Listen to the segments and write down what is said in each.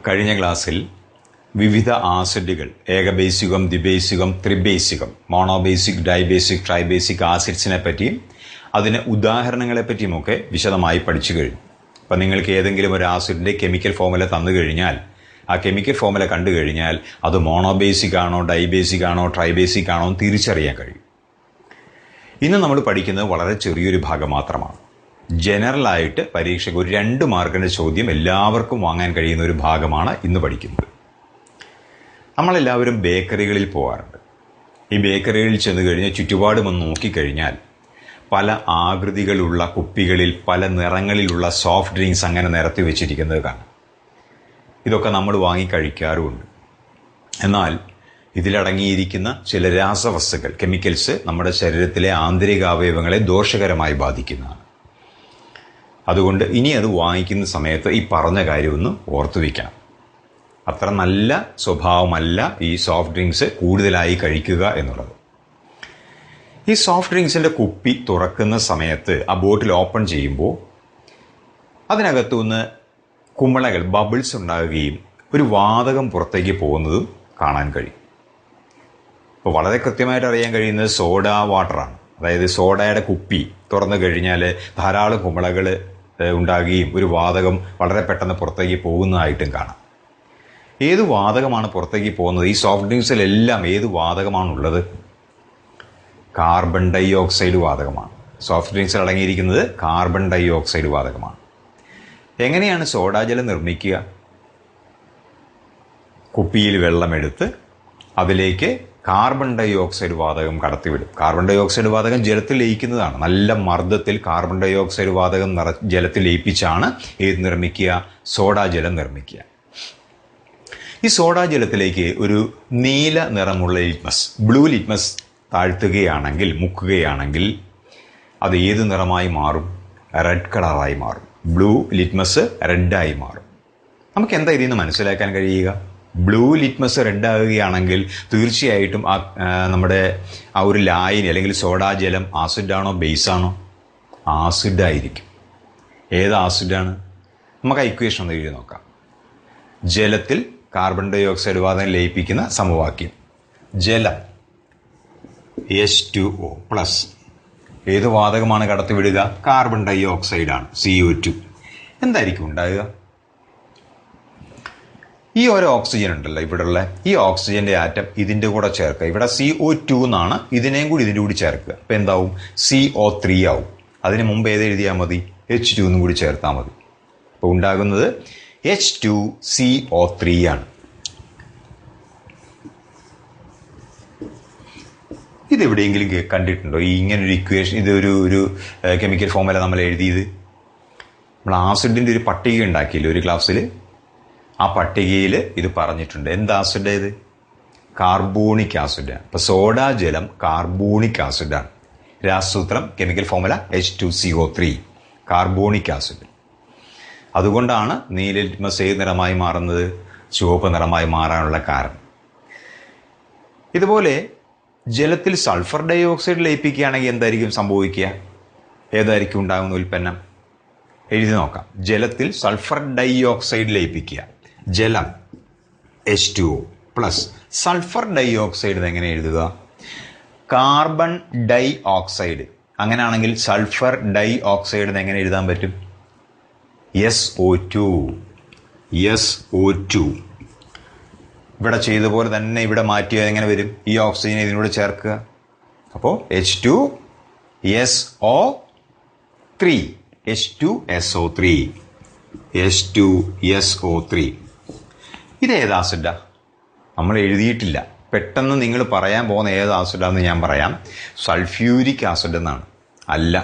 കഴിഞ്ഞ ക്ലാസ്സിൽ വിവിധ ആസിഡുകൾ ഏകബേസികം, ദ്വിബേസികം, ത്രിബേസികം, മോണോബേസിക്, ഡൈബേസിക്, ട്രൈബേസിക് ആസിഡ്സിനെ പറ്റിയും അതിന് ഉദാഹരണങ്ങളെ പറ്റിയുമൊക്കെ വിശദമായി പഠിച്ചു കഴിഞ്ഞു. അപ്പം നിങ്ങൾക്ക് ഏതെങ്കിലും ഒരു ആസിഡിൻ്റെ കെമിക്കൽ ഫോർമുല തന്നു കഴിഞ്ഞാൽ ആ കെമിക്കൽ ഫോർമുല കണ്ടു കഴിഞ്ഞാൽ അത് മോണോബേസിക് ആണോ, ഡൈബേസിക് ആണോ, ട്രൈബേസിക് ആണോ എന്ന് തിരിച്ചറിയാൻ കഴിയും. ഇന്ന് നമ്മൾ പഠിക്കുന്നത് വളരെ ചെറിയൊരു ഭാഗം മാത്രമാണ്. ജനറലായിട്ട് പരീക്ഷയ്ക്ക് ഒരു 2 മാർക്കിൻ്റെ ചോദ്യം എല്ലാവർക്കും വാങ്ങാൻ കഴിയുന്ന ഒരു ഭാഗമാണ് ഇന്ന് പഠിക്കുന്നത്. നമ്മളെല്ലാവരും ബേക്കറികളിൽ പോകാറുണ്ട്. ഈ ബേക്കറികളിൽ ചെന്ന് കഴിഞ്ഞ് ചുറ്റുപാടും ഒന്ന് നോക്കിക്കഴിഞ്ഞാൽ പല ആകൃതികളുള്ള കുപ്പികളിൽ പല നിറങ്ങളിലുള്ള സോഫ്റ്റ് ഡ്രിങ്ക്സ് അങ്ങനെ നിരത്തി വെച്ചിരിക്കുന്നത് കാണാം. ഇതൊക്കെ നമ്മൾ വാങ്ങിക്കഴിക്കാറുമുണ്ട്. എന്നാൽ ഇതിലടങ്ങിയിരിക്കുന്ന ചില രാസവസ്തുക്കൾ, കെമിക്കൽസ് നമ്മുടെ ശരീരത്തിലെ ആന്തരിക അവയവങ്ങളെ ദോഷകരമായി ബാധിക്കുന്നതാണ്. അതുകൊണ്ട് ഇനി അത് വാങ്ങിക്കുന്ന സമയത്ത് ഈ പറഞ്ഞ കാര്യമൊന്ന് ഓർത്തു വയ്ക്കണം. അത്ര നല്ല സ്വഭാവമല്ല ഈ സോഫ്റ്റ് ഡ്രിങ്ക്സ് കൂടുതലായി കഴിക്കുക എന്നുള്ളത്. ഈ സോഫ്റ്റ് ഡ്രിങ്ക്സിൻ്റെ കുപ്പി തുറക്കുന്ന സമയത്ത് ആ ബോട്ടിൽ ഓപ്പൺ ചെയ്യുമ്പോൾ അതിനകത്തുനിന്ന് കുമിളകൾ, ബബിൾസ് ഉണ്ടാകുകയും ഒരു വാതകം പുറത്തേക്ക് പോകുന്നതും കാണാൻ കഴിയും. ഇപ്പോൾ വളരെ കൃത്യമായിട്ട് അറിയാൻ കഴിയുന്നത് സോഡ വാട്ടറാണ്. അതായത് സോഡയുടെ കുപ്പി തുറന്നു കഴിഞ്ഞാൽ ധാരാളം കുമിളകൾ ഉണ്ടാകുകയും ഒരു വാതകം വളരെ പെട്ടെന്ന് പുറത്തേക്ക് പോകുന്നതായിട്ടും കാണാം. ഏത് വാതകമാണ് പുറത്തേക്ക് പോകുന്നത്? ഈ സോഫ്റ്റ് ഡ്രിങ്ക്സിലെല്ലാം ഏത് വാതകമാണുള്ളത്? കാർബൺ ഡൈ ഓക്സൈഡ് വാതകമാണ്. സോഫ്റ്റ് ഡ്രിങ്ക്സിൽ അടങ്ങിയിരിക്കുന്നത് കാർബൺ ഡൈ ഓക്സൈഡ് വാതകമാണ്. എങ്ങനെയാണ് സോഡാജലം നിർമ്മിക്കുക? കുപ്പിയിൽ വെള്ളമെടുത്ത് അതിലേക്ക് കാർബൺ ഡൈ ഓക്സൈഡ് വാതകം കടത്തിവിടും. കാർബൺ ഡൈ ഓക്സൈഡ് വാതകം ജലത്തിൽ ലയിക്കുന്നതാണ്. നല്ല മർദ്ദത്തിൽ കാർബൺ ഡൈ ഓക്സൈഡ് വാതകം ജലത്തിൽ ലയിപ്പിച്ചാണ് ഏത് നിർമ്മിക്കുക? സോഡാജലം നിർമ്മിക്കുക. ഈ സോഡാജലത്തിലേക്ക് ഒരു നീല നിറമുള്ള ലിറ്റ്മസ്, ബ്ലൂ ലിറ്റ്മസ് താഴ്ത്തുകയാണെങ്കിൽ, മുക്കുകയാണെങ്കിൽ അത് ഏത് നിറമായി മാറും? റെഡ് കളറായി മാറും. ബ്ലൂ ലിറ്റ്മസ് റെഡായി മാറും. നമുക്ക് എന്താ ഇതിൽ നിന്ന് മനസ്സിലാക്കാൻ കഴിയുക? ബ്ലൂ ലിറ്റ്മസ് റെഡ് ആകുകയാണെങ്കിൽ തീർച്ചയായിട്ടും നമ്മുടെ ആ ഒരു ലായനി അല്ലെങ്കിൽ സോഡാജലം ആസിഡാണോ ബേസാണോ? ആസിഡായിരിക്കും. ഏത് ആസിഡാണ്? നമുക്ക് ആ ഇക്വേഷൻ ഒന്ന് എഴുതി നോക്കാം. ജലത്തിൽ കാർബൺ ഡൈ ഓക്സൈഡ് വാതകം ലയിപ്പിക്കുന്ന സമവാക്യം. ജലം H2O പ്ലസ് ഏത് വാതകമാണ് കടത്തിവിടുക? Carbon dye ഓക്സൈഡാണ്, CO2. എന്തായിരിക്കും ഉണ്ടാകുക? ഈ ഒരു ഓക്സിജൻ ഉണ്ടല്ലോ ഇവിടെയുള്ള ഈ ഓക്സിജന്റെ ആറ്റം ഇതിൻ്റെ കൂടെ ചേർക്കുക. ഇവിടെ CO2 എന്നാണ്, ഇതിനെയും കൂടി ഇതിൻ്റെ കൂടി ചേർക്കുക. അപ്പം എന്താവും? CO3 ആവും. അതിന് മുമ്പ് ഏത് എഴുതിയാൽ മതി? H2 എന്നും കൂടി ചേർത്താൽ മതി. അപ്പോൾ ഉണ്ടാകുന്നത് H2CO3 ആണ്. ഇതെവിടെയെങ്കിലും കണ്ടിട്ടുണ്ടോ ഈ ഇങ്ങനൊരു ഇക്വേഷൻ? ഇതൊരു കെമിക്കൽ ഫോർമുല നമ്മൾ എഴുതിയത്? നമ്മൾ ആസിഡിൻ്റെ ഒരു പട്ടിക ഉണ്ടാക്കിയില്ലേ ഒരു ക്ലാസ്സിൽ? ആ പട്ടികയിൽ ഇത് പറഞ്ഞിട്ടുണ്ട്. എന്ത് ആസിഡ്? ഇത് കാർബോണിക് ആസിഡാണ്. അപ്പോൾ സോഡാജലം കാർബോണിക് ആസിഡാണ്. രാസസൂത്രം, chemical formula H2CO3, carbonic acid. അതുകൊണ്ടാണ് നീല ലിറ്റ്മസ് ഏത് നിറമായി മാറുന്നത്? ചുവപ്പ് നിറമായി മാറാനുള്ള കാരണം. ഇതുപോലെ ജലത്തിൽ സൾഫർ ഡൈ ഓക്സൈഡ് ലയിപ്പിക്കുകയാണെങ്കിൽ എന്തായിരിക്കും സംഭവിക്കുക? ഏതായിരിക്കും ഉണ്ടാകുന്ന ഉൽപ്പന്നം? എഴുതി നോക്കാം. ജലത്തിൽ സൾഫർ ഡൈ ഓക്സൈഡ് ലയിപ്പിക്കുക. ജലം H2O plus sulphur dioxide എങ്ങനെ എഴുതുക? Carbon dioxide. അങ്ങനെയാണെങ്കിൽ സൾഫർ ഡൈ ഓക്സൈഡ് എങ്ങനെ എഴുതാൻ പറ്റും? SO2. ഇവിടെ ചെയ്ത പോലെ തന്നെ ഇവിടെ മാറ്റിയാൽ എങ്ങനെ വരും? ഈ ഓക്സിജൻ ഇതിനോട് ചേർക്കുക. അപ്പോൾ H2SO3. ഇത് ഏത് ആസിഡാ? നമ്മൾ എഴുതിയിട്ടില്ല. പെട്ടെന്ന് നിങ്ങൾ പറയാൻ പോകുന്ന ഏത് ആസിഡാന്ന് ഞാൻ പറയാം. സൾഫ്യൂരിക് ആസിഡ് എന്നാണ്. അല്ല,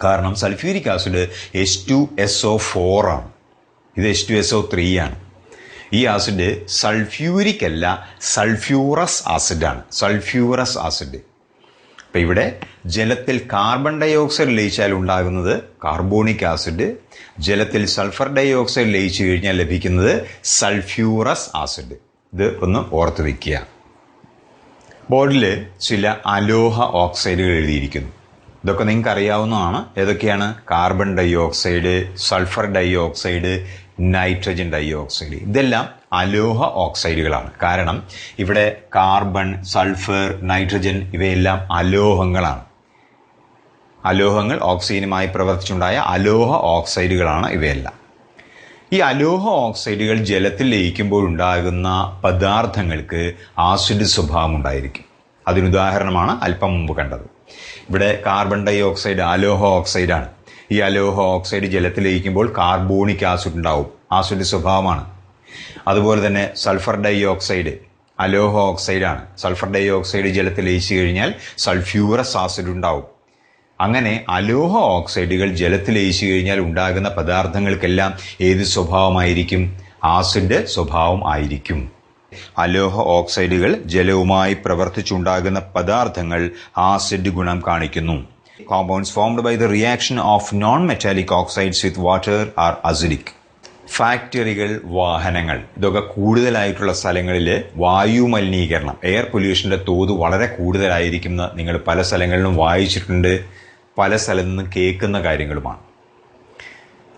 കാരണം സൾഫ്യൂരിക് ആസിഡ് H2SO4 ആണ്. ഇത് H2SO3 ആണ്. ഈ ആസിഡ് സൾഫ്യൂരിക് അല്ല, സൾഫ്യൂറസ് ആസിഡാണ്. Sulphurous acid. അപ്പം ഇവിടെ ജലത്തിൽ കാർബൺ ഡൈ ഓക്സൈഡ് ലയിച്ചാൽ ഉണ്ടാകുന്നത് കാർബോണിക് ആസിഡ്. ജലത്തിൽ സൾഫർ ഡൈ ഓക്സൈഡ് ലയിച്ചു കഴിഞ്ഞാൽ ലഭിക്കുന്നത് സൾഫ്യൂറസ് ആസിഡ്. ഇത് ഒന്ന് ഓർത്ത് വയ്ക്കുക. ബോർഡിൽ ചില അലോഹ ഓക്സൈഡുകൾ എഴുതിയിരിക്കുന്നു. ഇതൊക്കെ നിങ്ങൾക്ക് അറിയാവുന്നതാണ്. ഏതൊക്കെയാണ്? Carbon dioxide, sulphur dioxide, nitrogen dioxide. ഇതെല്ലാം അലോഹ ഓക്സൈഡുകളാണ്. കാരണം ഇവിടെ കാർബൺ, സൾഫർ, നൈട്രജൻ ഇവയെല്ലാം അലോഹങ്ങളാണ്. അലോഹങ്ങൾ ഓക്സിജനുമായി പ്രവർത്തിച്ചുണ്ടായ അലോഹ ഓക്സൈഡുകളാണ് ഇവയെല്ലാം. ഈ അലോഹ ഓക്സൈഡുകൾ ജലത്തിൽ ലയിക്കുമ്പോൾ ഉണ്ടാകുന്ന പദാർത്ഥങ്ങൾക്ക് ആസിഡ് സ്വഭാവം ഉണ്ടായിരിക്കും. അതിനുദാഹരണമാണ് അല്പം മുമ്പ് കണ്ടത്. ഇവിടെ കാർബൺ ഡൈ ഓക്സൈഡ് അലോഹ ഓക്സൈഡാണ്. ഈ അലോഹ ഓക്സൈഡ് ജലത്തിൽ ലയിക്കുമ്പോൾ കാർബോണിക് ആസിഡ് ഉണ്ടാവും, ആസിഡ് സ്വഭാവമാണ്. അതുപോലെ തന്നെ സൾഫർ ഡൈ ഓക്സൈഡ് അലോഹ ഓക്സൈഡാണ്. സൾഫർ ഡൈ ഓക്സൈഡ് ജലത്തിൽ ലയിച്ചു കഴിഞ്ഞാൽ സൾഫ്യൂറസ് ആസിഡ് ഉണ്ടാവും. അങ്ങനെ അലോഹ ഓക്സൈഡുകൾ ജലത്തിൽ ലയിച്ചു കഴിഞ്ഞാൽ ഉണ്ടാകുന്ന പദാർത്ഥങ്ങൾക്കെല്ലാം ഏത് സ്വഭാവമായിരിക്കും? ആസിഡ് സ്വഭാവം ആയിരിക്കും. അലോഹ ഓക്സൈഡുകൾ ജലവുമായി പ്രവർത്തിച്ചുണ്ടാകുന്ന പദാർത്ഥങ്ങൾ ആസിഡ് ഗുണം കാണിക്കുന്നു. Compounds formed by the reaction of non metallic oxides with water are acidic. ഫാക്ടറികൾ, വാഹനങ്ങൾ ഇതൊക്കെ കൂടുതലായിട്ടുള്ള സ്ഥലങ്ങളിൽ വായു മലിനീകരണം, എയർ പൊല്യൂഷന്റെ തോത് വളരെ കൂടുതലായിരിക്കും. നിങ്ങൾ പല സ്ഥലങ്ങളിലും വായിച്ചിട്ടുണ്ട്, പല സ്ഥലത്തു നിന്നും കേൾക്കുന്ന കാര്യങ്ങളുമാണ്.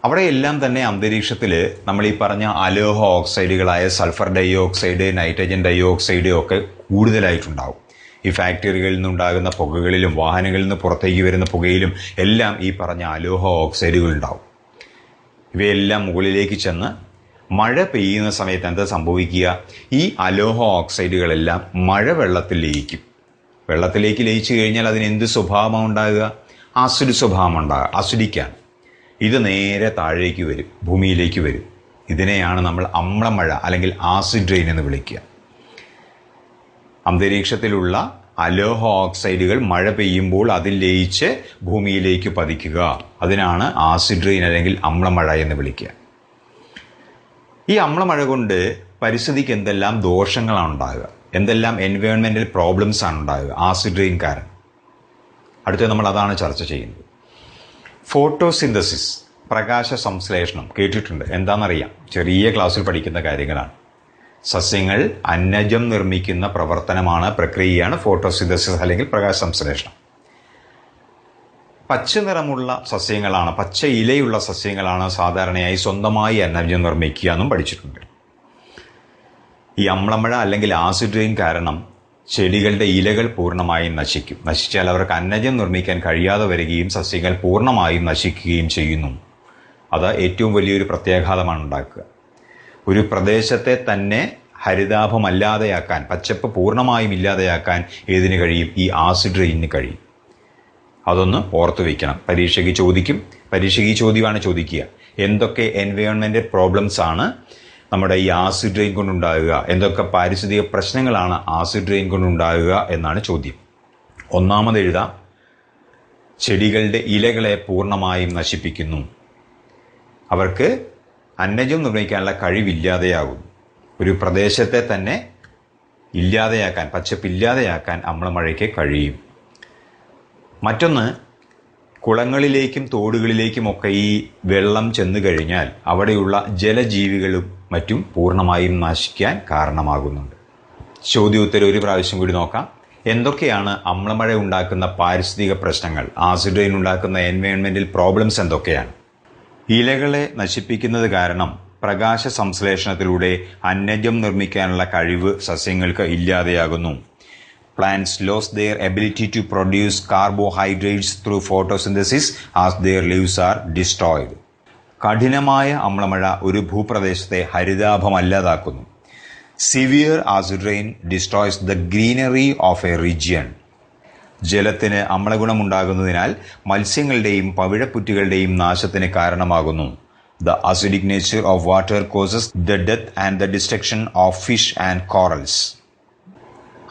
അവിടെയെല്ലാം തന്നെ അന്തരീക്ഷത്തിൽ നമ്മൾ ഈ പറഞ്ഞ അലോഹ ഓക്സൈഡുകളായ sulphur dioxide, nitrogen dioxide ഒക്കെ കൂടുതലായിട്ടുണ്ടാവും. ഈ ഫാക്ടറികളിൽ നിന്നുണ്ടാകുന്ന പുകകളിലും വാഹനങ്ങളിൽ നിന്ന് പുറത്തേക്ക് വരുന്ന പുകയിലും എല്ലാം ഈ പറഞ്ഞ അലോഹ ഓക്സൈഡുകൾ ഉണ്ടാവും. ഇവയെല്ലാം മുകളിലേക്ക് ചെന്ന് മഴ പെയ്യുന്ന സമയത്ത് എന്താ സംഭവിക്കുക? ഈ അലോഹ ഓക്സൈഡുകളെല്ലാം മഴവെള്ളത്തിൽ ലയിക്കും. വെള്ളത്തിലേക്ക് ലയിച്ചു കഴിഞ്ഞാൽ അതിന് എന്ത് സ്വഭാവമാണ് ഉണ്ടാകുക? ആസിഡ് സ്വഭാവം ഉണ്ടാകുക, ആസിഡിക്കാണ്. ഇത് നേരെ താഴേക്ക് വരും, ഭൂമിയിലേക്ക് വരും. ഇതിനെയാണ് നമ്മൾ അമ്ലമഴ അല്ലെങ്കിൽ ആസിഡ് റെയിൻ എന്ന് വിളിക്കുക. അന്തരീക്ഷത്തിലുള്ള അലോഹ ഓക്സൈഡുകൾ മഴ പെയ്യുമ്പോൾ അതിൽ ലയിച്ച് ഭൂമിയിലേക്ക് പതിക്കുക. അതിനാണ് ആസിഡ് റെയിൻ അല്ലെങ്കിൽ അമ്ലമഴ എന്ന് വിളിക്കുക. ഈ അമ്ലമഴ കൊണ്ട് പരിസ്ഥിതിക്ക് എന്തെല്ലാം ദോഷങ്ങളാണ് ഉണ്ടാകുക, എന്തെല്ലാം എൻവയോൺമെന്റൽ പ്രോബ്ലംസ് ആണ് ഉണ്ടാകുക ആസിഡ് റെയിൻ കാരണം. അടുത്ത നമ്മൾ അതാണ് ചർച്ച ചെയ്യുന്നത്. ഫോട്ടോസിന്തസിസ്, പ്രകാശ സംശ്ലേഷണം കേട്ടിട്ടുണ്ട്, എന്താണെന്നറിയാം, ചെറിയ ക്ലാസ്സിൽ പഠിക്കുന്ന കാര്യങ്ങളാണ്. സസ്യങ്ങൾ അന്നജം നിർമ്മിക്കുന്ന പ്രവർത്തനമാണ്, പ്രക്രിയയാണ് ഫോട്ടോസിന്തസിസ് അല്ലെങ്കിൽ പ്രകാശ സംശ്ലേഷണം. പച്ച നിറമുള്ള സസ്യങ്ങളാണ്, പച്ച ഇലയുള്ള സസ്യങ്ങളാണ് സാധാരണയായി സ്വന്തമായി അന്നജം നിർമ്മിക്കുക എന്നും പഠിച്ചിട്ടുണ്ട്. ഈ അമ്ലമഴ അല്ലെങ്കിൽ ആസിഡ് റെയിൻ കാരണം ചെടികളുടെ ഇലകൾ പൂർണ്ണമായും നശിക്കും. നശിച്ചാൽ അവർക്ക് അന്നജം നിർമ്മിക്കാൻ കഴിയാതെ വരികയും സസ്യങ്ങൾ പൂർണ്ണമായും നശിക്കുകയും ചെയ്യുന്നു. അത് ഏറ്റവും വലിയൊരു പ്രത്യാഘാതമാണ് ഉണ്ടാക്കുക. ഒരു പ്രദേശത്തെ തന്നെ ഹരിതാഭമല്ലാതെയാക്കാൻ, പച്ചപ്പ് പൂർണ്ണമായും ഇല്ലാതെയാക്കാൻ ഏതിന് കഴിയും? ഈ ആസിഡ് റെയിനിന് കഴിയും. അതൊന്ന് ഓർത്തു വയ്ക്കണം. പരീക്ഷയ്ക്ക് ചോദിക്കും. പരീക്ഷയ്ക്ക് ഈ ചോദ്യമാണ് ചോദിക്കുക, എന്തൊക്കെ എൻവയോൺമെന്റൽ പ്രോബ്ലംസ് ആണ് നമ്മുടെ ഈ ആസിഡ് റെയിൻ കൊണ്ടുണ്ടാകുക, എന്തൊക്കെ പാരിസ്ഥിതിക പ്രശ്നങ്ങളാണ് ആസിഡ് റെയിൻ കൊണ്ടുണ്ടാകുക എന്നാണ് ചോദ്യം. ഒന്നാമത് എഴുതാം, ചെടികളുടെ ഇലകളെ പൂർണ്ണമായും നശിപ്പിക്കുന്നു. അവർക്ക് അന്നജം നിർമ്മിക്കാനുള്ള കഴിവില്ലാതെയാകുന്നു. ഒരു പ്രദേശത്തെ തന്നെ ഇല്ലാതെയാക്കാൻ, പച്ചപ്പില്ലാതെയാക്കാൻ അമ്ലമഴയ്ക്ക് കഴിയും. മറ്റൊന്ന്, കുളങ്ങളിലേക്കും തോടുകളിലേക്കുമൊക്കെ ഈ വെള്ളം ചെന്നു കഴിഞ്ഞാൽ അവിടെയുള്ള ജലജീവികളും മറ്റും പൂർണ്ണമായും നശിക്കാൻ കാരണമാകുന്നുണ്ട്. ചോദ്യോത്തരം ഒരു പ്രാവശ്യം കൂടി നോക്കാം. എന്തൊക്കെയാണ് അമ്ലമഴ ഉണ്ടാക്കുന്ന പാരിസ്ഥിതിക പ്രശ്നങ്ങൾ, ആസിഡ് റെയിൻ ഉണ്ടാക്കുന്ന എൻവയോൺമെന്റൽ പ്രോബ്ലംസ് എന്തൊക്കെയാണ്? ഇലകളെ നശിപ്പിക്കുന്നത് കാരണം പ്രകാശ സംശ്ലേഷണത്തിലൂടെ അന്നജം നിർമ്മിക്കാനുള്ള കഴിവ് സസ്യങ്ങൾക്ക് ഇല്ലാതെയാകുന്നു. Plants lose their ability to produce carbohydrates through photosynthesis as their leaves are destroyed. കഠിനമായ അമ്ലമഴ ഒരു ഭൂപ്രദേശത്തെ ഹരിതാഭമല്ലാതാക്കുന്നു. Severe acid rain destroys the greenery of a region. ജലത്തിന് അമ്ലഗുണമുണ്ടാകുന്നതിനാൽ മത്സ്യങ്ങളുടെയും പവിഴപ്പുറ്റുകളുടെയും നാശത്തിന് കാരണമാകുന്നു. The acidic nature of water causes the death and the destruction of fish and corals.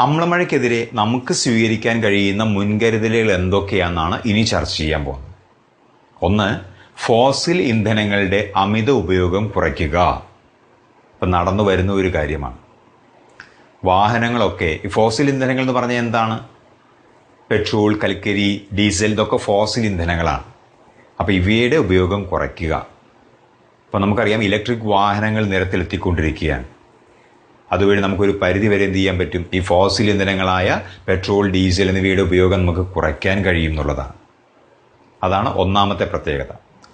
അമ്ലമഴയ്ക്കെതിരെ നമുക്ക് സ്വീകരിക്കാൻ കഴിയുന്ന മുൻകരുതലുകൾ എന്തൊക്കെയാണെന്നാണ് ഇനി ചർച്ച ചെയ്യാൻ പോകുന്നത്. ഒന്ന്, ഫോസിൽ ഇന്ധനങ്ങളുടെ അമിത ഉപയോഗം കുറയ്ക്കുക. ഇപ്പം നടന്നു വരുന്ന ഒരു കാര്യമാണ്. വാഹനങ്ങളൊക്കെ ഈ ഫോസിൽ ഇന്ധനങ്ങൾ എന്ന് പറഞ്ഞാൽ എന്താണ്? പെട്രോൾ, കൽക്കരി, ഡീസൽ ഇതൊക്കെ ഫോസിൽ ഇന്ധനങ്ങളാണ്. അപ്പോൾ ഇവയുടെ ഉപയോഗം കുറയ്ക്കുക. ഇപ്പോൾ നമുക്കറിയാം ഇലക്ട്രിക് വാഹനങ്ങൾ നിരത്തിലെത്തിക്കൊണ്ടിരിക്കുകയാണ്. അതുവഴി നമുക്കൊരു പരിധി വരെ എന്ത് ചെയ്യാൻ പറ്റും? ഈ ഫോസിൽ ഇന്ധനങ്ങളായ പെട്രോൾ, ഡീസൽ എന്നിവയുടെ ഉപയോഗം നമുക്ക് കുറയ്ക്കാൻ കഴിയും എന്നുള്ളതാണ്. അതാണ് ഒന്നാമത്തെ പ്രത്യേകത.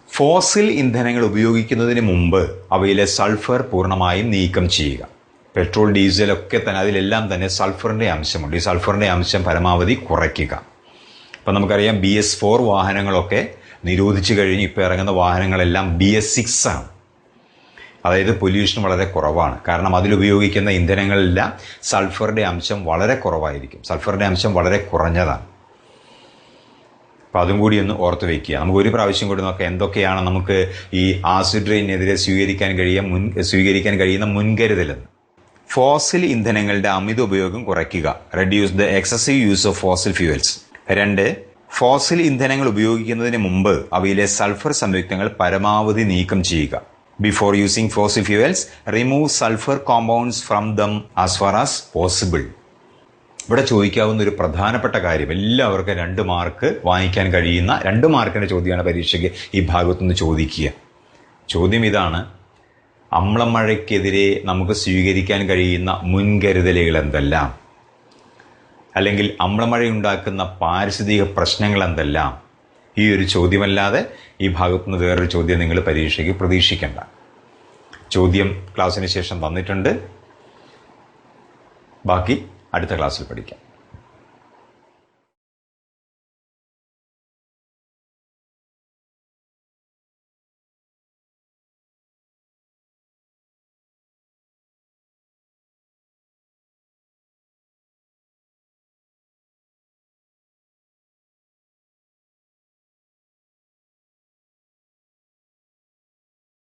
ഫോസിൽ ഇന്ധനങ്ങൾ ഉപയോഗിക്കുന്നതിന് മുമ്പ് അവയിലെ സൾഫർ പൂർണ്ണമായും നീക്കം ചെയ്യുക. പെട്രോൾ, ഡീസൽ ഒക്കെ തന്നെ അതിലെല്ലാം തന്നെ സൾഫറിൻ്റെ അംശമുണ്ട്. ഈ സൾഫറിൻ്റെ അംശം പരമാവധി കുറയ്ക്കുക. ഇപ്പം നമുക്കറിയാം BS4 വാഹനങ്ങളൊക്കെ നിരോധിച്ചു കഴിഞ്ഞ് ഇപ്പോൾ ഇറങ്ങുന്ന വാഹനങ്ങളെല്ലാം BS6 ആണ്. അതായത് പൊല്യൂഷൻ വളരെ കുറവാണ്. കാരണം അതിലുപയോഗിക്കുന്ന ഇന്ധനങ്ങളെല്ലാം സൾഫറിൻ്റെ അംശം വളരെ കുറവായിരിക്കും. സൾഫറിൻ്റെ അംശം വളരെ കുറഞ്ഞതാണ്. അപ്പോൾ അതും കൂടി ഒന്ന് ഓർത്ത് വയ്ക്കുക. നമുക്ക് ഒരു പ്രാവശ്യം കൂടി നോക്കാം എന്തൊക്കെയാണ് നമുക്ക് ഈ ആസിഡ് റെയിനെതിരെ സ്വീകരിക്കാൻ കഴിയുന്ന മുൻകരുതലെന്ന്. ഫോസിൽ ഇന്ധനങ്ങളുടെ അമിത ഉപയോഗം കുറയ്ക്കുക. Reduce the excessive use of fossil fuels. 2. Fossil ഇന്ധനങ്ങൾ ഉപയോഗിക്കുന്നതിന് മുമ്പ് അവയിലെ സൾഫർ സംയുക്തങ്ങൾ പരമാവധി നീക്കം ചെയ്യുക. Before using fossil fuels, remove sulphur compounds from them as far as possible. ഇവിടെ ചോദിക്കാവുന്ന ഒരു പ്രധാനപ്പെട്ട കാര്യം, എല്ലാവർക്കും 2 മാർക്ക് വാങ്ങിക്കാൻ കഴിയുന്ന 2 മാർക്കിൻ്റെ ചോദ്യമാണ് പരീക്ഷയ്ക്ക് ഈ ഭാഗത്തുനിന്ന് ചോദിക്കുക. ചോദ്യം ഇതാണ്: അമ്ലമഴയ്ക്കെതിരെ നമുക്ക് സ്വീകരിക്കാൻ കഴിയുന്ന മുൻകരുതലുകൾ എന്തെല്ലാം? അല്ലെങ്കിൽ അമ്ലമഴയുണ്ടാക്കുന്ന പാരിസ്ഥിതിക പ്രശ്നങ്ങൾ എന്തെല്ലാം? ഈ ഒരു ചോദ്യമല്ലാതെ ഈ ഭാഗത്തുനിന്ന് വേറൊരു ചോദ്യം നിങ്ങൾ പരീക്ഷയ്ക്ക് പ്രതീക്ഷിക്കേണ്ട. ചോദ്യം ക്ലാസ്സിന് ശേഷം തന്നിട്ടുണ്ട്. ബാക്കി അടുത്ത ക്ലാസ്സിൽ പഠിക്കാം.